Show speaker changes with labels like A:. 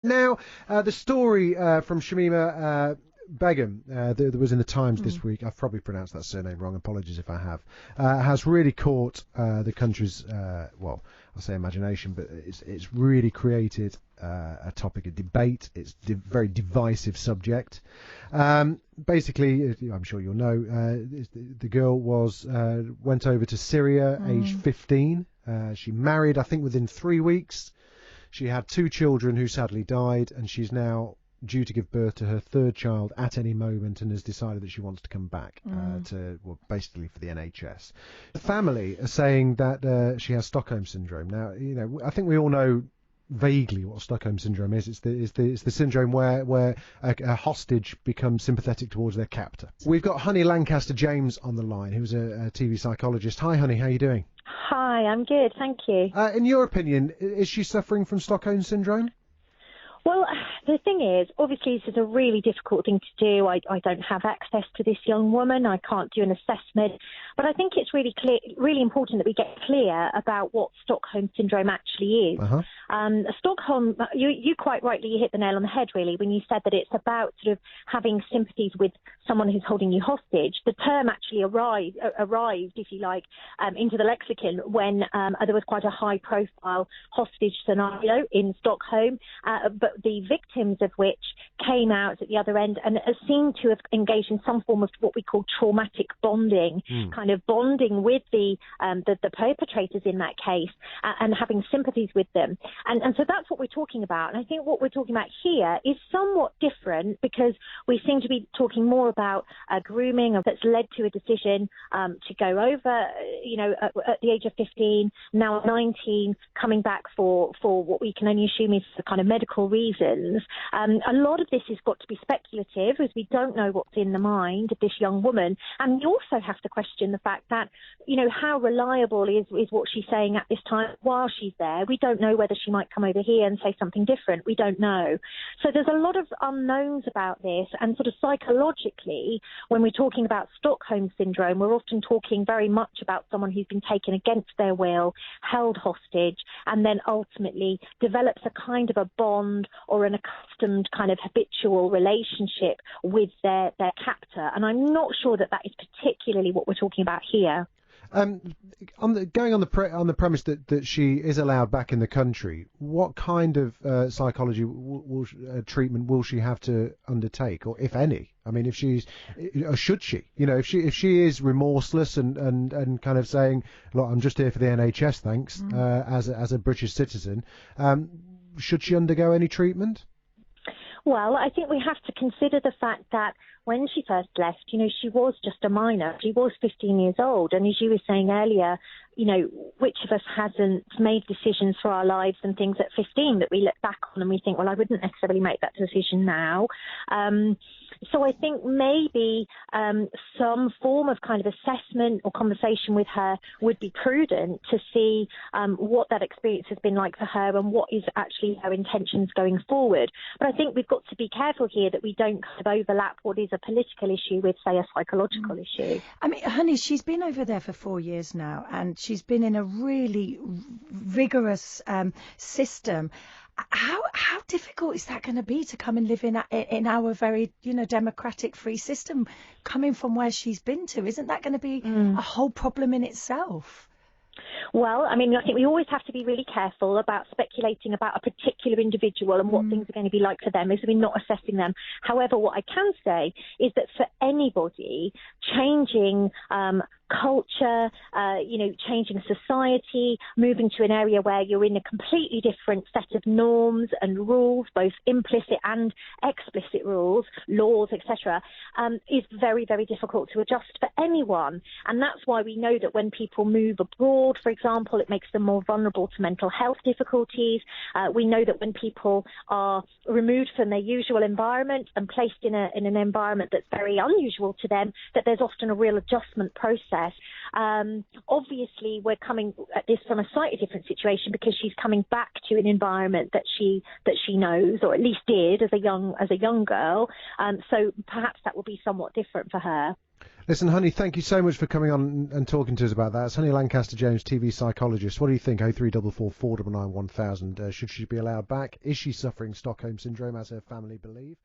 A: Now, the story from Shamima Begum that was in the Times this week, I've probably pronounced that surname wrong, apologies if I have, has really caught the country's, well, I'll say imagination, but it's really created a topic of debate. It's a very divisive subject. Basically, I'm sure you'll know, the girl went over to Syria aged 15. She married, I think, within 3 weeks. She had 2 children who sadly died, and she's now due to give birth to her 3rd child at any moment, and has decided that she wants to come back basically for the NHS. The family are saying that she has Stockholm syndrome. Now, I think we all know vaguely what Stockholm syndrome is. It's the syndrome where a hostage becomes sympathetic towards their captor. We've got Honey Langcaster-James on the line, who's a TV psychologist. Hi, Honey, how are you doing?
B: Hi, I'm good, thank you.
A: In your opinion, is she suffering from Stockholm syndrome?
B: Well, the thing is, obviously this is a really difficult thing to do. I don't have access to this young woman. I can't do an assessment. But I think it's really important that we get clear about what Stockholm syndrome actually is. Stockholm, you quite rightly hit the nail on the head, really, when you said that it's about sort of having sympathies with someone who's holding you hostage. The term actually arrived, if you like, into the lexicon when there was quite a high-profile hostage scenario in Stockholm, but the victims of which came out at the other end and seemed to have engaged in some form of what we call traumatic bonding, kind of bonding with the perpetrators in that case and having sympathies with them. And so that's what we're talking about. And I think what we're talking about here is somewhat different because we seem to be talking more about grooming that's led to a decision to go over, at the age of 15, now 19, coming back for what we can only assume is the kind of medical reasons. A lot of this has got to be speculative as we don't know what's in the mind of this young woman. And we also have to question the fact that, how reliable is what she's saying at this time while she's there. We don't know whether she might come over here and say something different. We don't know. So there's a lot of unknowns about this. And sort of psychologically, when we're talking about Stockholm syndrome, we're often talking very much about someone who's been taken against their will, held hostage, and then ultimately develops a kind of a bond or an accustomed kind of habitual relationship with their captor. And I'm not sure that is particularly what we're talking about here.
A: Going on the premise that she is allowed back in the country, what kind of psychology treatment will she have to undertake, or if any? I mean, should she? If she is remorseless and kind of saying, "Look, I'm just here for the NHS, thanks," as a British citizen, should she undergo any treatment?
B: Well, I think we have to consider the fact that when she first left, she was just a minor. She was 15 years old. And as you were saying earlier, which of us hasn't made decisions for our lives and things at 15 that we look back on and we think, well, I wouldn't necessarily make that decision now. So I think maybe some form of kind of assessment or conversation with her would be prudent to see what that experience has been like for her and what is actually her intentions going forward. But I think we've got to be careful here that we don't kind of overlap what is a political issue with, say, a psychological issue.
C: I mean, Honey, she's been over there for 4 years now, and she's been in a really rigorous system. How difficult is that going to be to come and live in our very democratic free system, coming from where she's been to? Isn't that going to be a whole problem in itself?
B: Well, I mean, I think we always have to be really careful about speculating about a particular individual and what things are going to be like for them, as we're not assessing them. However, what I can say is that for anybody, changing culture, changing society, moving to an area where you're in a completely different set of norms and rules, both implicit and explicit rules, laws, etc., is very, very difficult to adjust for anyone. And that's why we know that when people move abroad, for example, it makes them more vulnerable to mental health difficulties. We know that when people are removed from their usual environment and placed in an environment that's very unusual to them, that there's often a real adjustment process. Obviously, we're coming at this from a slightly different situation because she's coming back to an environment that she knows, or at least did as a young girl. So perhaps that will be somewhat different for her.
A: Listen, Honey, thank you so much for coming on and talking to us about that. It's Honey Lancaster-James, TV psychologist. What do you think? 03444 499 1000. Should she be allowed back? Is she suffering Stockholm Syndrome, as her family believe?